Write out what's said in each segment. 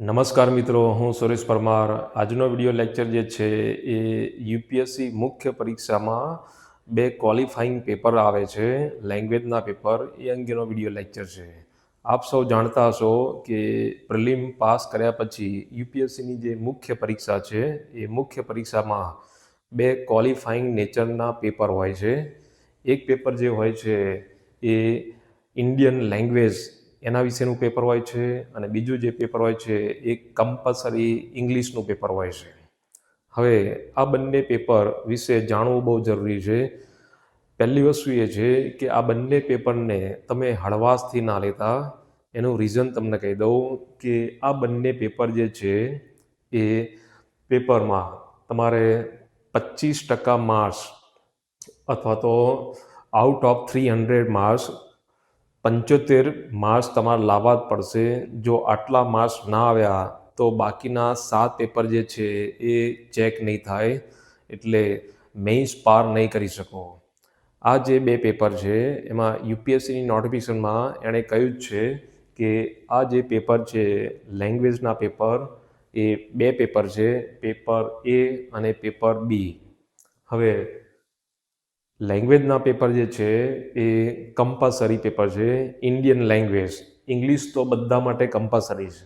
નમસ્કાર મિત્રો, હું સુરેશ પરમાર. આજનો વિડિયો લેક્ચર જે છે એ યુપીએસસી મુખ્ય પરીક્ષામાં બે ક્વોલિફાઈંગ પેપર આવે છે, લેંગ્વેજના પેપર, એ અંગેનો વિડિયો લેક્ચર છે. આપ સૌ જાણતા હશો કે પ્રિલિમ પાસ કર્યા પછી યુપીએસસીની જે મુખ્ય પરીક્ષા છે એ મુખ્ય પરીક્ષામાં બે ક્વોલિફાઈંગ નેચરના પેપર હોય છે. એક પેપર જે હોય છે એ ઇન્ડિયન લેંગ્વેજ એના વિશેનું પેપર હોય છે અને બીજું જે પેપર હોય છે એ કમ્પલસરી ઇંગ્લિશનું પેપર હોય છે. હવે આ બંને પેપર વિશે જાણવું બહુ જરૂરી છે. પહેલી વસ્તુ એ છે કે આ બંને પેપરને તમે હળવાશથી ના લેતા. એનું રીઝન તમને કહી દઉં કે આ બંને પેપર જે છે એ પેપરમાં તમારે 25% માર્ક્સ અથવા તો આઉટ ઓફ 300 માર્ક્સ 75 માર્ક્સ તમારે લાવવા જ પડશે. જો આટલા માર્ક્સ ના આવ્યા તો બાકીના 7 પેપર જે છે એ ચેક નહીં થાય, એટલે મેઇન્સ પાર નહીં કરી શકો. આ જે બે પેપર છે એમાં યુપીએસસીની નોટિફિકેશનમાં એણે કહ્યું જ છે કે આ જે પેપર છે લેંગ્વેજના પેપર એ બે પેપર છે, પેપર એ અને પેપર બી. હવે લેંગ્વેજના પેપર જે છે એ કમ્પલસરી પેપર છે. ઇન્ડિયન લેંગ્વેજ, ઇંગ્લિશ તો બધા માટે કમ્પલસરી છે.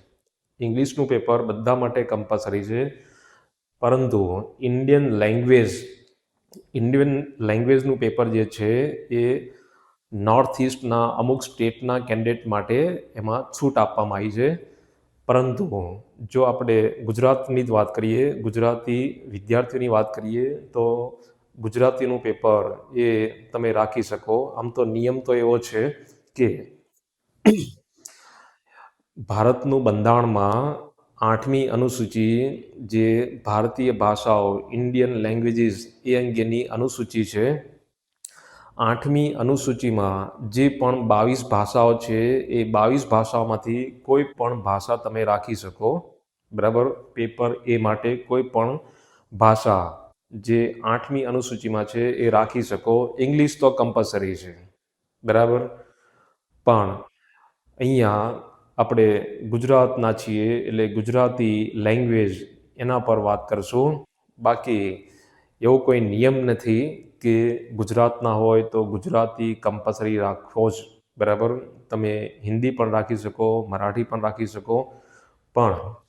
ઇંગ્લિશનું પેપર બધા માટે કમ્પલસરી છે, પરંતુ ઇન્ડિયન લેંગ્વેજનું પેપર જે છે એ નોર્થ ઇસ્ટના અમુક સ્ટેટના કેન્ડિડેટ માટે એમાં છૂટ આપવામાં આવી છે. પરંતુ જો આપણે ગુજરાતની જ વાત કરીએ, ગુજરાતી વિદ્યાર્થીઓની વાત કરીએ, તો ગુજરાતીનું પેપર એ તમે રાખી શકો. આમ તો નિયમ તો એવો છે કે ભારતનું બંધારણમાં 8મી અનુસૂચિ જે ભારતીય ભાષાઓ ઇન્ડિયન લેંગ્વેજીસ એ અંગેની અનુસૂચિ છે. 8મી અનુસૂચિમાં જે પણ 22 ભાષાઓ છે એ 22 ભાષાઓમાંથી કોઈ પણ ભાષા તમે રાખી શકો. બરાબર, પેપર એ માટે કોઈ પણ ભાષા જે 8મી અનુસૂચિમાં છે એ રાખી શકો. ઇંગ્લિશ તો કમ્પલસરી છે. બરાબર, પણ અહીંયા આપણે ગુજરાતના છીએ એટલે ગુજરાતી લેંગ્વેજ એના પર વાત કરશું. બાકી એવો કોઈ નિયમ નથી કે ગુજરાતના હોય તો ગુજરાતી કમ્પલસરી રાખવો જ. બરાબર, તમે હિન્દી પણ રાખી શકો, મરાઠી પણ રાખી શકો, પણ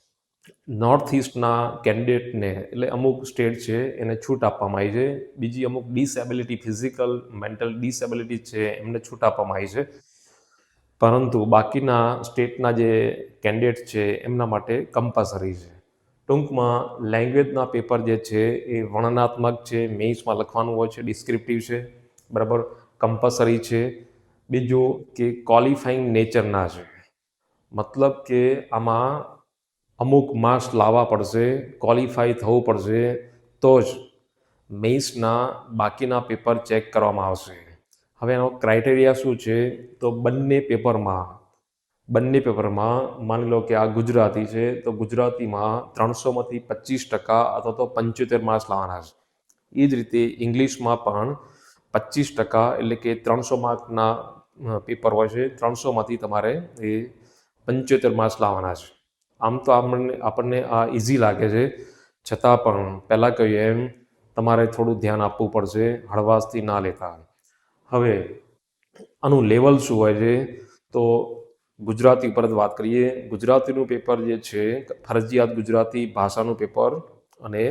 નોર્થ ઇસ્ટના કેન્ડિડેટને એટલે અમુક સ્ટેટ છે એને છૂટ આપવામાં આવી છે. બીજી અમુક ડિસેબિલિટી, ફિઝિકલ મેન્ટલ ડિસેબિલિટી છે એમને છૂટ આપવામાં આવી છે. પરંતુ બાકીના સ્ટેટના જે કેન્ડિડેટ છે એમના માટે કમ્પલસરી છે. ટૂંકમાં લેંગ્વેજના પેપર જે છે એ વર્ણનાત્મક છે, મેઇન્સમાં લખવાનું હોય છે, ડિસ્ક્રિપ્ટિવ છે. બરાબર, કમ્પલસરી છે. બીજું કે ક્વોલિફાઈંગ નેચરના છે, મતલબ કે આમાં અમુક માર્ક્સ લાવવા પડશે, ક્વોલિફાઈ થવું પડશે, તો જ મેઇન્સના બાકીના પેપર ચેક કરવામાં આવશે. હવે એનો ક્રાઇટેરિયા શું છે? તો બંને પેપરમાં માની લો કે આ ગુજરાતી છે તો ગુજરાતીમાં 300માંથી 25% અથવા તો 75 માર્ક્સ લાવવાના છે. એ જ રીતે ઇંગ્લિશમાં પણ 25% એટલે કે 300 માર્કના પેપર હોય છે, 300માંથી તમારે એ 75 માર્ક્સ લાવવાના છે. આમ તો આપણને આ ઇઝી લાગે છે, છતાં પણ પહેલાં કહ્યું એમ તમારે થોડું ધ્યાન આપવું પડશે, હળવાશથી ના લેતા. હવે આનું લેવલ શું હોય છે? તો ગુજરાતી ઉપર જ વાત કરીએ. ગુજરાતીનું પેપર જે છે ફરજિયાત ગુજરાતી ભાષાનું પેપર અને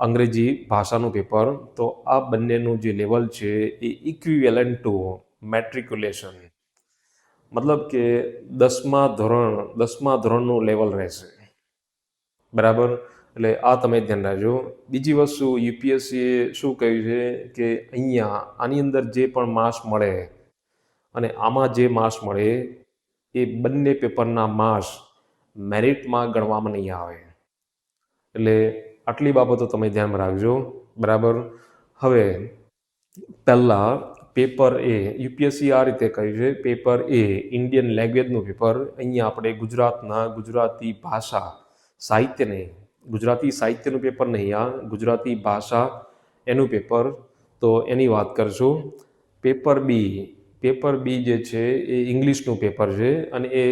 અંગ્રેજી ભાષાનું પેપર, તો આ બંનેનું જે લેવલ છે એ ઇક્વિવેલન્ટ ટુ મેટ્રિક્યુલેશન, મતલબ કે 10મા ધોરણનું લેવલ રહેશે. બરાબર, એટલે આ તમે ધ્યાન રાખજો. બીજી વસ્તુ યુપીએસસીએ શું કહ્યું છે કે અહીંયા આની અંદર જે પણ માર્ક્સ મળે અને આમાં જે માર્ક્સ મળે એ બંને પેપરના માર્ક્સ મેરિટમાં ગણવામાં નહીં આવે. એટલે આટલી બાબતો તમે ધ્યાનમાં રાખજો. બરાબર, હવે પહેલાં પેપર એ યુપીએસસી આ રીતે કહ્યું છે, પેપર એ ઇન્ડિયન લેંગ્વેજનું પેપર. અહીંયા આપણે ગુજરાતી ભાષા સાહિત્યને, ગુજરાતી સાહિત્યનું પેપર નહીં, આ ગુજરાતી ભાષા એનું પેપર, તો એની વાત કરશું. પેપર બી જે છે એ ઇંગ્લિશનું પેપર છે અને એ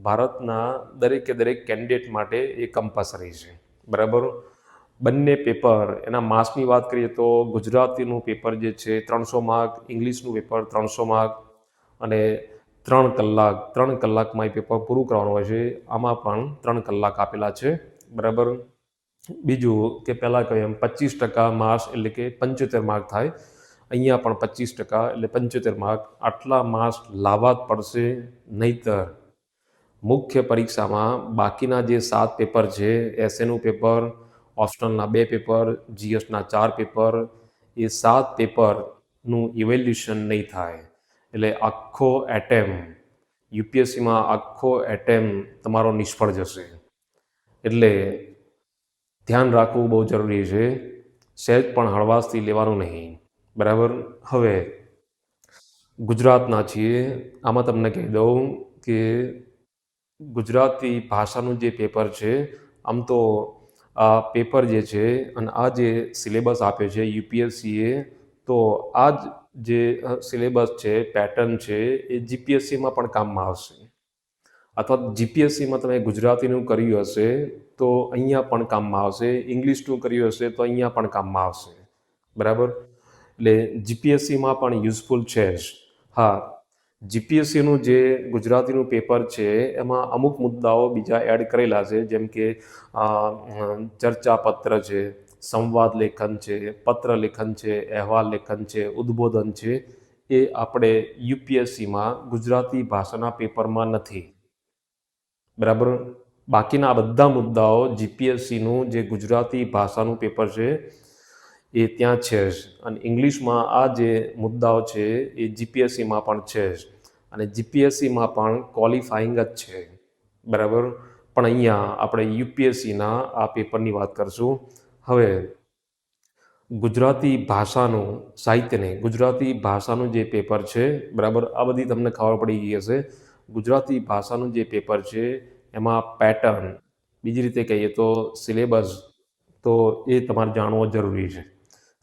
ભારતના દરેકે દરેક કેન્ડિડેટ માટે એ કમ્પલસરી છે, બરાબર. બંને પેપર એના માર્ક્સની વાત કરીએ તો ગુજરાતીનું પેપર જે છે 300 માર્ક, ઇંગ્લિશનું પેપર 300 માર્ક અને 3 કલાકમાં એ પેપર પૂરું કરવાનું હોય છે. આમાં પણ 3 કલાક આપેલા છે, બરાબર. બીજું કે પહેલાં કહ્યું એમ 25% માર્ક્સ એટલે કે 75 માર્ક થાય. અહીંયા પણ 25% એટલે 75 માર્ક. આટલા માર્ક્સ લાવવા જ પડશે, નહીતર મુખ્ય પરીક્ષામાં બાકીના જે 7 પેપર છે, એસએનું પેપર, ઓપ્શનલના 2 પેપર, જીએસના 4 પેપર, એ 7 પેપરનું ઇવેલ્યુશન નહીં થાય. એટલે આખો યુપીએસસીમાં આખો તમારો નિષ્ફળ જશે. એટલે ધ્યાન રાખવું બહુ જરૂરી છે. સહેજ પણ હળવાશથી લેવાનું નહીં, બરાબર. હવે ગુજરાતના છીએ, આમાં તમને કહી દઉં કે ગુજરાતી ભાષાનું જે પેપર છે, આમ તો આ પેપર જે છે અને આ જે સિલેબસ આપ્યો છે યુપીએસસીએ, તો આ જે સિલેબસ છે, પેટર્ન છે, એ જીપીએસસીમાં પણ કામમાં આવશે. અથવા જીપીએસસીમાં તમે ગુજરાતીનું કર્યું હશે તો અહીંયા પણ કામમાં આવશે, ઇંગ્લિશનું કર્યું હશે તો અહીંયા પણ કામમાં આવશે, બરાબર. એટલે જીપીએસસીમાં પણ યુઝફુલ છે જ. હા, જીપીએસસીનું જે ગુજરાતીનું પેપર છે એમાં અમુક મુદ્દાઓ બીજા એડ કરેલા છે, જેમ કે ચર્ચાપત્ર છે, સંવાદ લેખન છે, પત્ર લેખન છે, અહેવાલ લેખન છે, ઉદ્બોધન છે. એ આપણે યુપીએસસીમાં ગુજરાતી ભાષાના પેપરમાં નથી, બરાબર. બાકીના બધા મુદ્દાઓ જીપીએસસીનું જે ગુજરાતી ભાષાનું પેપર છે એ ત્યાં છે જ. અને ઇંગ્લિશમાં આ જે મુદ્દાઓ છે એ જીપીએસસીમાં પણ છે જ. અને જીપીએસસીમાં પણ ક્વોલિફાઈંગ જ છે, બરાબર. પણ અહીંયા આપણે યુપીએસસીના આ પેપરની વાત કરશું. હવે ગુજરાતી ભાષાનું સાહિત્યને ગુજરાતી ભાષાનું જે પેપર છે, બરાબર, આ બધી તમને ખબર પડી ગઈ હશે. ગુજરાતી ભાષાનું જે પેપર છે એમાં પેટર્ન, બીજી રીતે કહીએ તો સિલેબસ, તો એ તમારે જાણવો જરૂરી છે.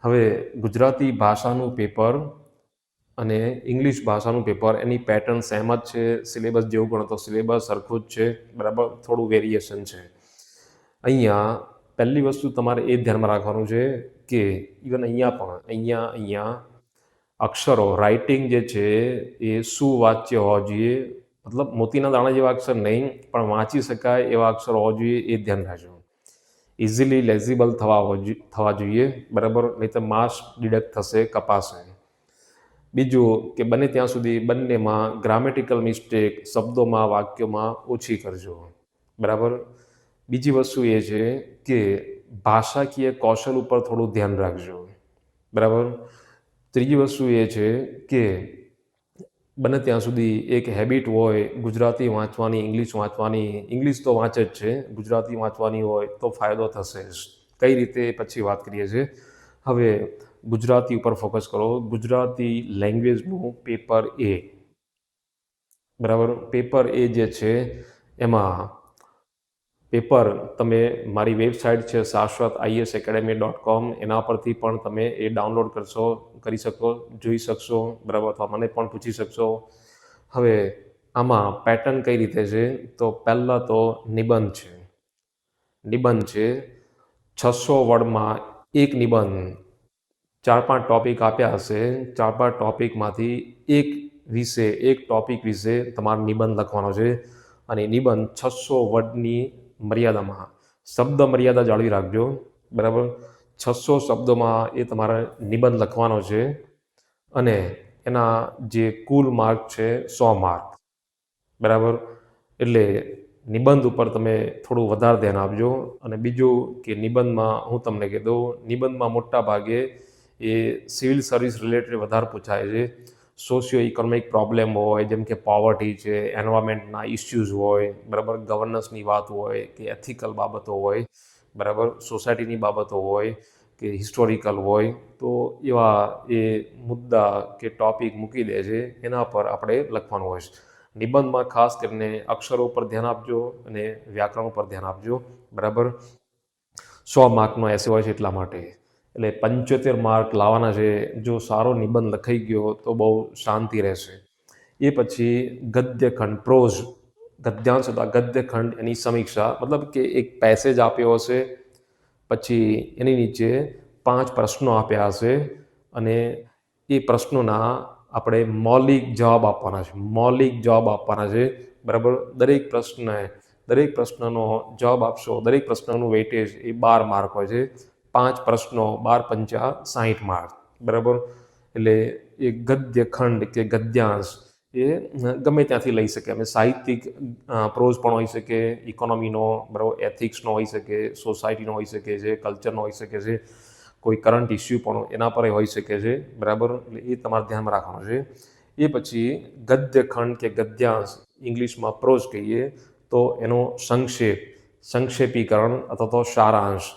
હવે ગુજરાતી ભાષાનું પેપર અને ઇંગ્લિશ ભાષાનું પેપર એની પેટર્ન સેમ જ છે. સિલેબસ જેવું ગણો તો સિલેબસ સરખું જ છે, બરાબર. થોડું વેરિએશન છે. અહીંયા પહેલી વસ્તુ તમારે એ ધ્યાનમાં રાખવાનું છે કે ઇવન અહીંયા અક્ષરો, રાઇટિંગ જે છે એ સુવાચ્ય હોવા જોઈએ. મતલબ મોતીના દાણા જેવા અક્ષર નહીં, પણ વાંચી શકાય એવા અક્ષર હોવા જોઈએ, એ ધ્યાન રાખજો. ઇઝીલી લેઝિબલ થવા જોઈએ, બરાબર. નહીં તો માર્ક્સ ડિડક્ટ થશે, કપાશે. બીજું કે બને ત્યાં સુધી બંનેમાં ગ્રામેટિકલ મિસ્ટેક શબ્દોમાં, વાક્યોમાં ઓછી કરજો, બરાબર. બીજી વસ્તુ એ છે કે ભાષાકીય કૌશલ ઉપર થોડું ધ્યાન રાખજો, બરાબર. ત્રીજી વસ્તુ એ છે કે બને ત્યાં સુધી એક હેબિટ હોય ગુજરાતી વાંચવાની, ઇંગ્લિશ વાંચવાની. ઇંગ્લિશ તો વાંચે જ છે, ગુજરાતી વાંચવાની હોય તો ફાયદો થશે જ. કઈ રીતે પછી વાત કરીએ છીએ. હવે ગુજરાતી ઉપર ફોકસ કરો. ગુજરાતી લેંગ્વેજનું પેપર એ, બરાબર. પેપર એ જે છે એમાં પેપર તમે મારી વેબસાઇટ છે shashwat.iasacademy.com, એના પરથી પણ તમે એ ડાઉનલોડ કરી શકો, જોઈ શકશો, બરાબર. અથવા મને પણ પૂછી શકશો. હવે આમાં પેટર્ન કઈ રીતે છે, તો પહેલાં તો નિબંધ છે 600 વર્ડમાં એક નિબંધ. 4-5 ટોપિક આપ્યા હશે, 4-5 ટોપિકમાંથી એક ટોપિક વિશે તમારે નિબંધ લખવાનો છે. અને નિબંધ 600 વર્ડની મર્યાદામાં, શબ્દ મર્યાદા જાળવી રાખજો, બરાબર. 600 શબ્દોમાં એ તમારે નિબંધ લખવાનો છે. અને એના જે કુલ માર્ક છે 100 માર્ક, બરાબર. એટલે નિબંધ ઉપર તમે થોડું વધારે ધ્યાન આપજો. અને બીજું કે નિબંધમાં હું તમને કહી દઉં, નિબંધમાં મોટા ભાગે એ સિવિલ સર્વિસ રિલેટેડ વધારે પૂછાય છે. સોશિયો ઇકોનોમિક પ્રોબ્લેમ હોય, જેમ કે પોવર્ટી છે, એન્વાયરમેન્ટના ઇસ્યુઝ હોય, બરાબર. ગવર્નન્સની વાત હોય કે એથિકલ બાબતો હોય, બરાબર. સોસાયટીની બાબતો હોય કે હિસ્ટોરિકલ હોય, તો એવા એ મુદ્દા કે ટોપિક મૂકી દે છે, એના પર આપણે લખવાનું હોય છે. નિબંધમાં ખાસ કરીને અક્ષરો પર ધ્યાન આપજો અને વ્યાકરણ પર ધ્યાન આપજો, બરાબર. 100 માર્કનો એસે હોય છે એટલા માટે. એટલે 75 માર્ક લાવવાના છે. જો સારો નિબંધ લખાઈ ગયો તો બહુ શાંતિ રહેશે. એ પછી ગદ્યખંડ, ગદ્યાંશ અથવા ગદ્યખંડ એની સમીક્ષા, મતલબ કે એક પેસેજ આપ્યો હશે, પછી એની નીચે 5 પ્રશ્નો આપ્યા હશે અને એ પ્રશ્નોના આપણે મૌલિક જવાબ આપવાના છે. મૌલિક જવાબ આપવાના છે, બરાબર. દરેક પ્રશ્નનો જવાબ આપશો, દરેક પ્રશ્નનું વેઇટેજ એ 12 માર્ક હોય છે. 5 પ્રશ્નો, 12 પંચા 60 માર્ક, બરાબર. એટલે એ ગદ્યખંડ કે ગદ્યાંશ એ ગમે ત્યાંથી લઈ શકે. અમે સાહિત્યિક પ્રોઝ પણ હોઈ શકે, ઇકોનોમીનો, બરાબર, એથિક્સનો હોઈ શકે, સોસાયટીનો હોઈ શકે છે, કલ્ચરનો હોઈ શકે છે, કોઈ કરંટ ઇસ્યુ પણ એના પર હોઈ શકે છે, બરાબર. એટલે એ તમારે ધ્યાનમાં રાખવાનું છે. એ પછી ગદ્યખંડ કે ગદ્યાંશ, ઇંગ્લિશમાં પ્રોઝ કહીએ, તો એનો સંક્ષેપીકરણ અથવા તો સારાંશ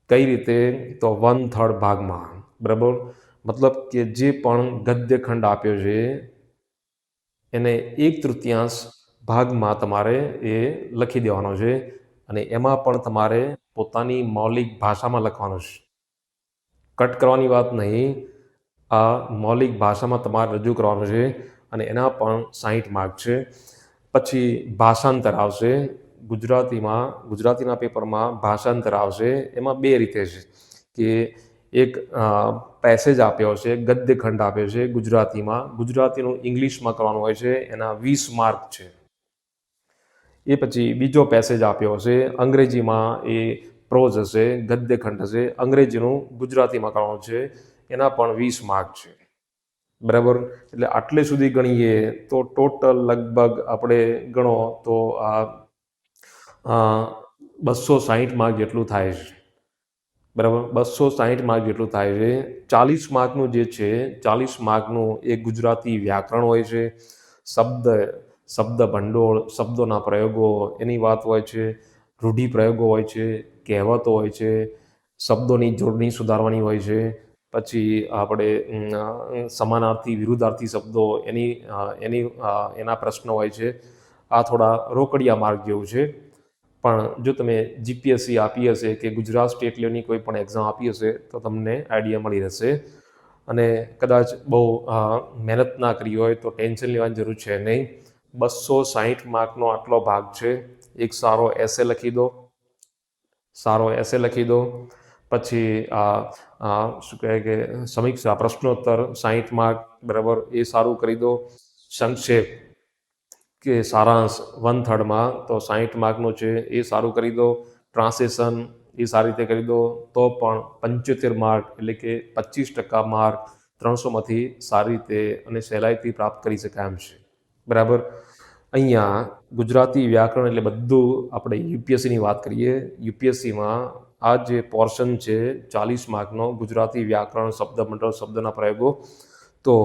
કઈ રીતે, તો 1/3 ભાગમાં, બરાબર. મતલબ કે જે પણ ગદ્યખંડ આપ્યો છે એને 1/3 ભાગમાં તમારે એ લખી દેવાનો છે અને એમાં પણ તમારે પોતાની મૌલિક ભાષામાં લખવાનું છે. કટ કરવાની વાત નહીં, આ મૌલિક ભાષામાં તમારે રજૂ કરવાનું છે અને એના પણ 60 માર્ક છે. પછી ભાષાંતર આવશે. ગુજરાતીના પેપરમાં ભાષાંતર આવશે. એમાં 2 રીતે છે કે એક પેસેજ આપ્યો છે, ગદ્યખંડ આપ્યો છે ગુજરાતીનું ઇંગ્લિશમાં કરવાનું હોય છે, એના 20 માર્ક છે. એ પછી બીજો પેસેજ આપ્યો હશે, અંગ્રેજીમાં એ પ્રોઝ હશે, ગદ્યખંડ હશે, અંગ્રેજીનું ગુજરાતીમાં કરવાનું છે, એના પણ 20 માર્ક છે, બરાબર. એટલે આટલે સુધી ગણીએ તો ટોટલ લગભગ આપણે ગણો તો આ 260 માર્ક જેટલું થાય છે, બરાબર. 260 માર્ક જેટલું થાય છે. 40 માર્કનું જે છે, 40 માર્કનું એ ગુજરાતી વ્યાકરણ હોય છે, શબ્દ ભંડોળ, શબ્દોના પ્રયોગો એની વાત હોય છે, રૂઢિપ્રયોગો હોય છે, કહેવતો હોય છે, શબ્દોની જોડણી સુધારવાની હોય છે, પછી આપણે સમાનાર્થી વિરુદ્ધાર્થી શબ્દો એના પ્રશ્નો હોય છે. આ થોડા રોકડિયા માર્ક જેવું છે. પણ જો તમે જીપીએસસી આપી હશે કે ગુજરાત સ્ટેટ લેવલની કોઈ પણ એક્ઝામ આપી હશે તો તમને આઈડિયા મળી રહેશે. અને કદાચ બહુ મહેનત ના કરી હોય તો ટેન્શન લેવાની જરૂર છે નહીં. 260 માર્કનો આટલો ભાગ છે. એક સારો એસે લખી દો. પછી શું કહે કે સમીક્ષા પ્રશ્નોત્તર 60 માર્ક, બરાબર, એ સારું કરી દો. સંક્ષેપ કે સારાંશ 1/3 તો 60 માર્કનો છે, એ સારું કરી દો. ટ્રાન્સલેશન એ સારી રીતે કરી દો તો પણ 75 માર્ક, એટલે કે 25% માર્ક 300માંથી સારી રીતે અને સહેલાઈથી પ્રાપ્ત કરી શકાય એમ છે, બરાબર. અહીંયા ગુજરાતી વ્યાકરણ એટલે બધું આપણે યુપીએસસીની વાત કરીએ. યુપીએસસીમાં આ જે પોર્શન છે 40 માર્કનો ગુજરાતી વ્યાકરણ, શબ્દમંડળ, શબ્દના પ્રયોગો, તો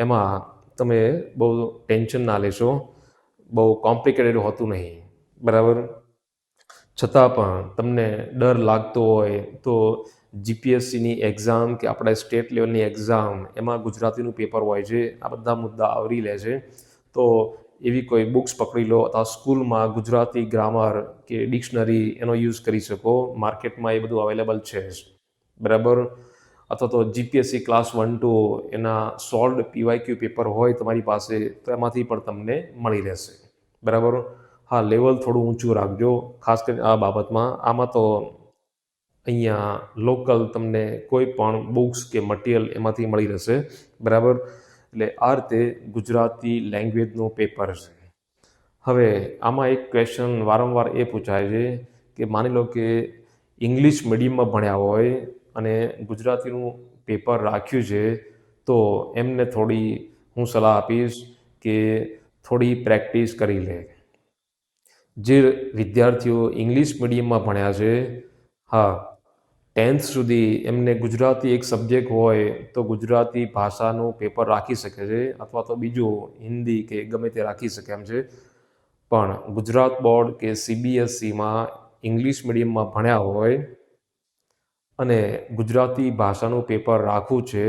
એમાં તમે બહુ ટેન્શન ના લેશો, બહુ કોમ્પ્લિકેટેડ હોતું નહીં, બરાબર. છતાં પણ તમને ડર લાગતો હોય તો જીપીએસસીની એક્ઝામ કે આપણે સ્ટેટ લેવલની એક્ઝામ, એમાં ગુજરાતીનું પેપર હોય છે, આ બધા મુદ્દા આવરી લે છે. તો એવી કોઈ બુક્સ પકડી લો અથવા સ્કૂલમાં ગુજરાતી ગ્રામર કે ડિક્શનરી એનો યુઝ કરી શકો. માર્કેટમાં એ બધું અવેલેબલ છે, બરાબર. અથવા તો જીપીએસસી ક્લાસ 1-2 એના સોલ્ડ પીવાયક્યુ પેપર હોય તમારી પાસે તો એમાંથી પણ તમને મળી રહેશે, બરાબર. હા, લેવલ થોડું ઊંચું રાખજો ખાસ કરીને આ બાબતમાં. આમાં તો અહીંયા લોકલ તમને કોઈ પણ બુક્સ કે મટીરિયલ એમાંથી મળી રહેશે, બરાબર. એટલે આ રીતે ગુજરાતી લેંગ્વેજનું પેપર છે. હવે આમાં એક ક્વેશ્ચન વારંવાર એ પૂછાય છે કે માની લો કે ઇંગ્લિશ મીડિયમમાં ભણ્યા હોય અને ગુજરાતીનું પેપર રાખ્યું છે, તો એમને થોડી હું સલાહ આપીશ કે થોડી પ્રેક્ટિસ કરી લે. જે વિદ્યાર્થીઓ ઇંગ્લિશ મીડિયમમાં ભણ્યા છે, હા, 10th સુધી એમને ગુજરાતી એક સબ્જેક્ટ હોય તો ગુજરાતી ભાષાનું પેપર રાખી શકે છે, અથવા તો બીજું હિન્દી કે ગમે તે રાખી શકે એમ છે. પણ ગુજરાત બોર્ડ કે સીબીએસસીમાં ઇંગ્લિશ મીડિયમમાં ભણ્યા હોય અને ગુજરાતી ભાષાનું પેપર રાખવું છે,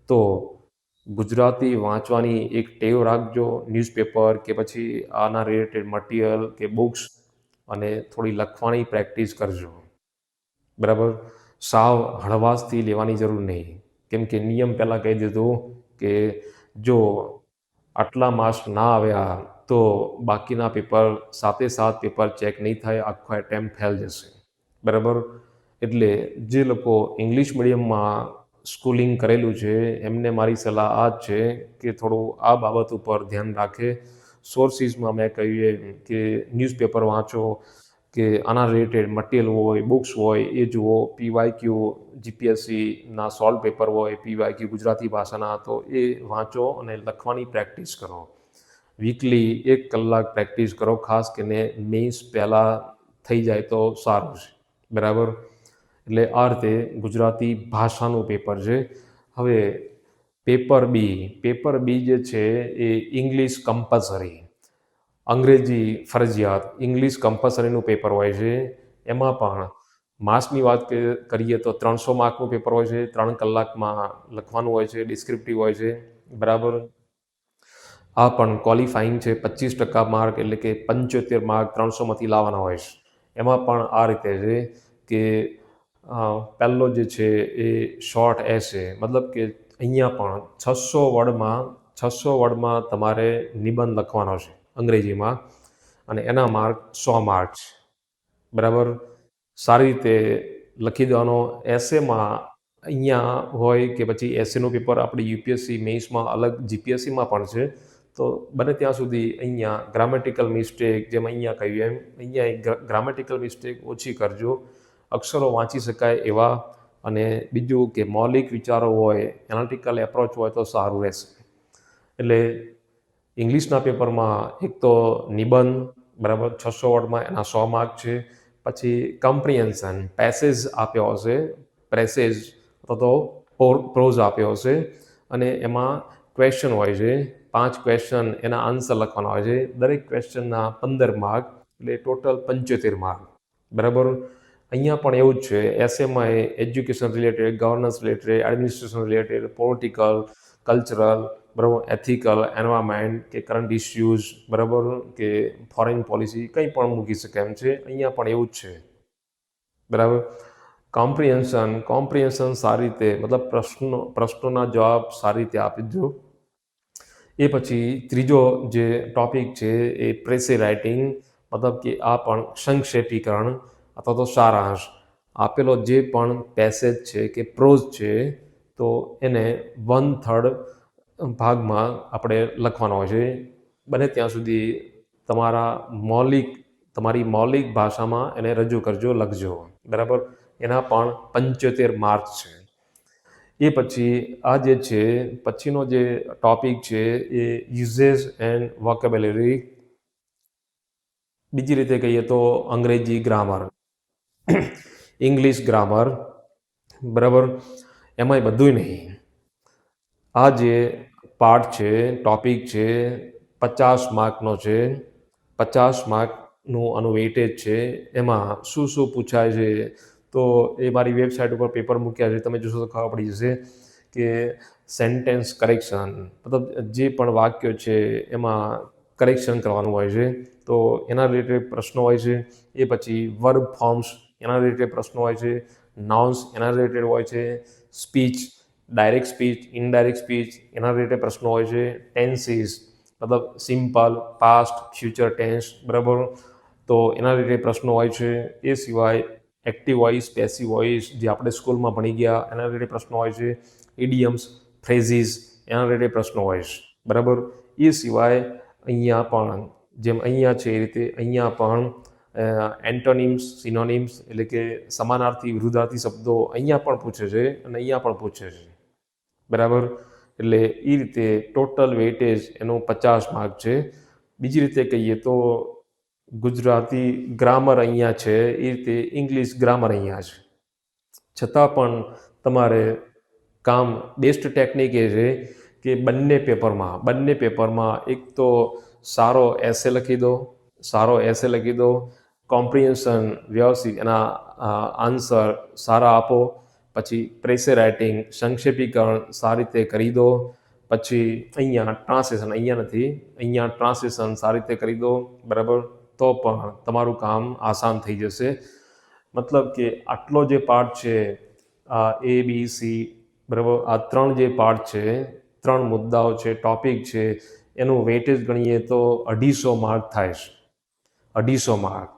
તો ગુજરાતી વાંચવાની એક ટેવ રાખજો. ન્યૂઝપેપર કે પછી આના રિલેટેડ મટીરિયલ કે બુક્સ, અને થોડી લખવાની પ્રેક્ટિસ કરજો, બરાબર. સાવ હળવાશથી લેવાની જરૂર નહીં, કેમ કે નિયમ પહેલાં કહી દીધું કે જો આટલા માર્ક્સ ના આવ્યા તો બાકીના પેપર સાતે સાત પેપર ચેક નહીં થાય, આખો એટેમ્પ ફેલ જશે. બરાબર. એટલે જે લોકો ઇંગ્લિશ મીડિયમમાં સ્કૂલિંગ કરેલું છે એમને મારી સલાહ આ જ છે કે થોડું આ બાબત ઉપર ધ્યાન રાખે. સોર્સિસમાં મેં કહ્યું કે ન્યૂઝપેપર વાંચો, કે આના રિલેટેડ મટીરિયલ હોય, બુક્સ હોય એ જુઓ, પીવાયક્યુ જીપીએસસીના સોલ્વ પેપર હોય પીવાયક્યુ ગુજરાતી ભાષાના, તો એ વાંચો અને લખવાની પ્રેક્ટિસ કરો. વીકલી 1 કલાક પ્રેક્ટિસ કરો, ખાસ કરીને મેઇન્સ પહેલાં થઈ જાય તો સારું છે. બરાબર. એટલે આ રીતે ગુજરાતી ભાષાનું પેપર છે. હવે પેપર બી જે છે એ ઇંગ્લિશ કમ્પલસરી, અંગ્રેજી ફરજિયાત, ઇંગ્લિશ કમ્પલસરીનું પેપર હોય છે. એમાં પણ માર્ક્સની વાત કરીએ તો 300 માર્કનું પેપર હોય છે, 3 કલાકમાં લખવાનું હોય છે, ડિસ્ક્રિપ્ટિવ હોય છે. બરાબર. આ પણ ક્વોલિફાઈંગ છે, 25% માર્ક એટલે કે 75 માર્ક 300માંથી લાવવાના હોય છે. એમાં પણ આ રીતે છે કે પહેલો જે છે એ શોર્ટ એસે, મતલબ કે અહીંયા પણ 600 વર્ડમાં તમારે નિબંધ લખવાનો છે અંગ્રેજીમાં, અને એના માર્ક 100 માર્ક છે. બરાબર. સારી રીતે લખી દેવાનો. એસેમાં અહીંયા હોય કે પછી એસેનું પેપર આપણે યુપીએસસી મેઇન્સમાં અલગ જીપીએસસીમાં પણ છે, તો બને ત્યાં સુધી અહીંયા ગ્રામેટિકલ મિસ્ટેક, જેમ અહીંયા કહ્યું એમ અહીંયા ગ્રામેટિકલ મિસ્ટેક ઓછી કરજો, અક્ષરો વાંચી શકાય એવા, અને બીજું કે મૌલિક વિચારો હોય, એનાલિટિકલ એપ્રોચ હોય તો સારું રહેશે. એટલે ઇંગ્લિશના પેપરમાં એક તો નિબંધ, બરાબર, 600 વર્ડમાં એના 100 માર્ક છે. પછી કમ્પ્રિહેન્શન, પેસેજ આપ્યો હશે, પ્રેસેજ અથવા તો પ્રોઝ આપ્યો હશે, અને એમાં ક્વેશ્ચન હોય છે, 5 ક્વેશ્ચન, એના આન્સર લખવાના હોય છે. દરેક ક્વેશ્ચનના 15 માર્ક, એટલે ટોટલ 75 માર્ક. બરાબર. અહીંયા પણ એવું જ છે. એસેમાં education related, governance related, administration related, political, cultural, બરાબર, એથિકલ, એન્વાયરમેન્ટ કે કરંટ ઇસ્યુઝ, બરાબર, કે ફોરેન પોલિસી, કંઈ પણ મૂકી શકે એમ છે. અહીંયા પણ એવું જ છે. બરાબર. કોમ્પ્રિહેન્શન સારી રીતે, મતલબ પ્રશ્નોના જવાબ સારી રીતે આપી દો. એ પછી ત્રીજો જે ટોપિક છે એ પ્રેસે રાઇટિંગ, મતલબ કે આ પણ સંક્ષેપીકરણ અથવા તો સારાંશ. આપેલો જે પણ પેસેજ છે કે પ્રોઝ છે તો એને 1/3 ભાગમાં આપણે લખવાનો હોય છે. બને ત્યાં સુધી તમારી મૌલિક ભાષામાં એને રજૂ કરજો, લખજો. બરાબર. એના પણ 75 માર્ક છે. એ પછી આ જે છે પછીનો જે ટોપિક છે એ યુઝેસ એન્ડ વોકેબ્યુલરી. બીજી રીતે કહીએ તો અંગ્રેજી ગ્રામર, ઇંગ્લિશ ગ્રામર. બરાબર. એમાંય બધુંય નહીં. આ જે પાર્ટ છે, ટોપિક છે, 50 માર્કનો છે. 50 માર્કનું આનું વેઇટેજ છે. એમાં શું શું પૂછાય છે તો એ મારી વેબસાઇટ ઉપર પેપર મૂક્યા છે, તમે જોશો તો ખબર પડી જશે. કે સેન્ટેન્સ કરેક્શન, મતલબ જે પણ વાક્યો છે એમાં કરેક્શન કરવાનું હોય છે, તો એના રિલેટેડ પ્રશ્નો હોય છે. એ પછી વર્બ ફોર્મ્સ, એના રિલેટેડ પ્રશ્નો હોય છે. નાઉન્સ, એના રિલેટેડ હોય છે. Speech, direct speech, indirect speech, એના રિલેટેડ પ્રશ્નો હોય છે. ટેન્સીસ, મતલબ સિમ્પલ, પાસ્ટ, ફ્યુચર ટેન્સ, બરાબર, તો એના રિલેટેડ પ્રશ્નો હોય છે. એ સિવાય એક્ટિવ વોઇસ, પેસિવ વોઇસ, જે આપણે સ્કૂલમાં ભણી ગયા, એના રિલેટેડ પ્રશ્નો હોય છે. ઇડિયમ્સ, ફ્રેઝિસ, એના રિલેટેડ પ્રશ્નો હોય છે. બરાબર. એ સિવાય અહીંયા પણ જેમ અહીંયા છે એ રીતે અહીંયા પણ એન્ટોનિમ્સ, સિનોનિમ્સ, એટલે કે સમાનાર્થી, વિરુદ્ધાર્થી શબ્દો અહીંયા પણ પૂછે છે અને અહીંયા પણ પૂછે છે. બરાબર. એટલે એ રીતે ટોટલ વેઇટેજ એનું 50 માર્ક છે. બીજી રીતે કહીએ તો ગુજરાતી ગ્રામર અહીંયા છે, એ રીતે ઇંગ્લિશ ગ્રામર અહીંયા છે. છતાં પણ તમારે કામ, બેસ્ટ ટેકનિક એ છે કે બંને પેપરમાં એક તો સારો એસે લખી દો, કોમ્પ્રિહેન્શન વ્યવસ્થિત, એના આન્સર સારા આપો. પછી પ્રેસે રાઇટિંગ, સંક્ષેપીકરણ સારી રીતે કરી દો. પછી અહીંયા ટ્રાન્સલેશન સારી રીતે કરી દો. બરાબર. તો પણ તમારું કામ આસાન થઈ જશે. મતલબ કે આટલો જે પાર્ટ છે, આ ABC, બરાબર, આ 3 જે પાર્ટ છે, 3 મુદ્દાઓ છે, ટોપિક છે, એનું વેઇટેજ ગણીએ તો 250 માર્ક થાય છે, 250 માર્ક,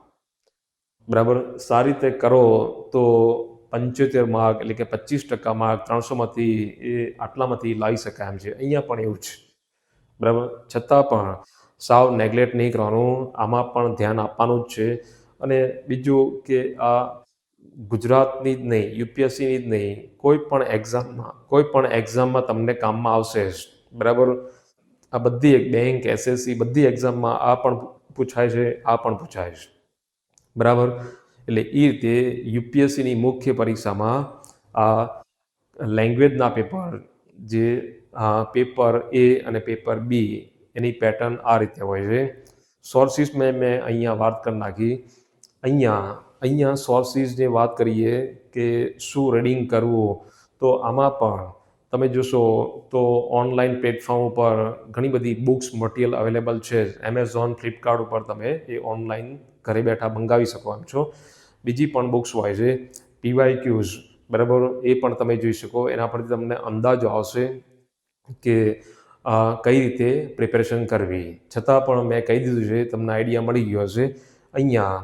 બરાબર. સારી રીતે કરો તો 75 માર્ક એટલે કે 25% માર્ક 300માંથી એ આટલામાંથી લાવી શકાય એમ છે. અહીંયા પણ એવું છે, બરાબર. છતાં પણ સાવ નેગ્લેક્ટ નહીં કરવાનું, આમાં પણ ધ્યાન આપવાનું જ છે. અને બીજું કે આ ગુજરાતની જ નહીં, યુપીએસસીની જ નહીં, કોઈ પણ એક્ઝામમાં તમને કામમાં આવશે જ, બરાબર. આ બધી એક બેંક, એસએસસી બધી એક્ઝામમાં આ પણ પૂછાય છે, આ પણ પૂછાય છે, બરાબર. એટલે એ રીતે યુપીએસસીની મુખ્ય પરીક્ષામાં આ લેંગ્વેજના પેપર, જે પેપર એ અને પેપર બી, એની પેટર્ન આ રીતે હોય છે. સોર્સિસ મેં અહીંયા વાત કરી નાખી. અહીંયા સોર્સિસની વાત કરીએ કે શું રીડિંગ કરવું, તો આમાં પણ તમે જોશો તો ઓનલાઈન પ્લેટફોર્મ ઉપર ઘણી બધી બુક્સ મટીરિયલ અવેલેબલ છે. એમેઝોન, ફ્લિપકાર્ટ ઉપર તમે એ ઓનલાઈન ઘરે બેઠા મંગાવી શકો એમ છો. બીજી પણ બુક્સ હોય છે, પીવાયક્યુઝ, બરાબર, એ પણ તમે જોઈ શકો. એના પરથી તમને અંદાજો આવશે કે કઈ રીતે પ્રિપેરેશન કરવી. છતાં પણ મેં કહી દીધું છે, તમને આઈડિયા મળી ગયો હશે. અહીંયા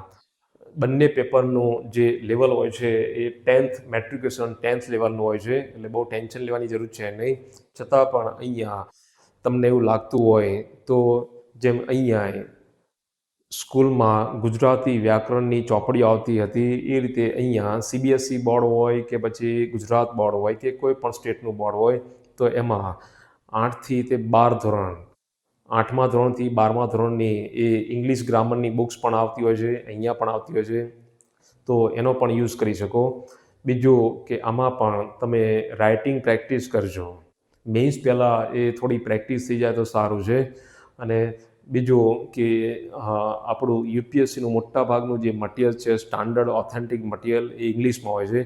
બંને પેપરનું જે લેવલ હોય છે એ 10th મેટ્રિક્યુલેશન 10th લેવલનું હોય છે, એટલે બહુ ટેન્શન લેવાની જરૂર છે નહીં. છતાં પણ અહીંયા તમને એવું લાગતું હોય તો જેમ અહીંયા સ્કૂલમાં ગુજરાતી વ્યાકરણની ચોપડીઓ આવતી હતી, એ રીતે અહીંયા સીબીએસઈ બોર્ડ હોય કે પછી ગુજરાત બોર્ડ હોય કે કોઈ પણ સ્ટેટનું બોર્ડ હોય, તો એમાં 8થી તે 12 ધોરણ, 8મા ધોરણથી 12મા ધોરણની એ ઇંગ્લિશ ગ્રામરની બુક્સ પણ આવતી હોય છે, અહીંયા પણ આવતી હોય છે, તો એનો પણ યુઝ કરી શકો. બીજું કે આમાં પણ તમે રાઇટિંગ પ્રેક્ટિસ કરજો. મેઇન્સ પહેલાં એ થોડી પ્રેક્ટિસ થઈ જાય તો સારું છે. અને બીજું કે આપણું યુપીએસસીનું મોટા ભાગનું જે મટીરિયલ છે, સ્ટાન્ડર્ડ ઓથેન્ટિક મટીરિયલ, એ ઇંગ્લિશમાં હોય છે.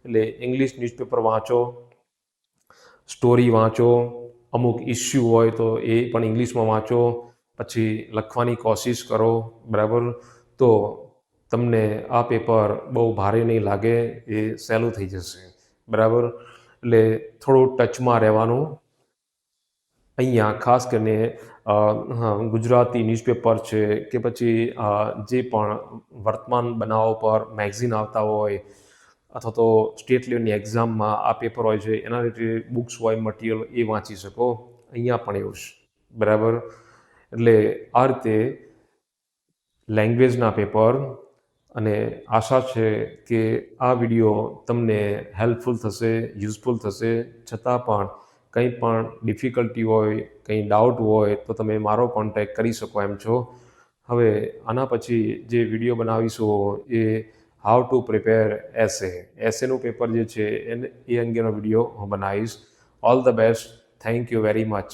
એટલે ઇંગ્લિશ ન્યૂઝપેપર વાંચો, સ્ટોરી વાંચો, અમુક ઇસ્યુ હોય તો એ પણ ઇંગ્લિશમાં વાંચો, પછી લખવાની કોશિશ કરો, બરાબર. તો તમને આ પેપર બહુ ભારે નહીં લાગે, એ સહેલું થઈ જશે, બરાબર. એટલે થોડું ટચમાં રહેવાનું. અહીંયા ખાસ કરીને ગુજરાતી ન્યૂઝપેપર છે કે પછી જે પણ વર્તમાન બનાવો પર મેગઝીન આવતા હોય, અથવા તો સ્ટેટ લેવલની એક્ઝામમાં આ પેપર હોય છે, એના રિલેટેડ બુક્સ હોય, મટીરિયલ, એ વાંચી શકો. અહીંયા પણ એવું છે, બરાબર. એટલે આ રીતે લેંગ્વેજના પેપર. અને આશા છે કે આ વિડીયો તમને હેલ્પફુલ થશે, યુઝફુલ થશે. છતાં પણ કંઈ પણ ડિફિકલ્ટી હોય, કંઈ ડાઉટ હોય તો તમે મારો કોન્ટેક્ટ કરી શકો એમ છો. હવે આના પછી જે વિડીયો બનાવીશું એ હાઉ ટુ પ્રિપેર એસેનું પેપર જે છે એ અંગેનો વિડીયો હું બનાવીશ. All the best. Thank you very much.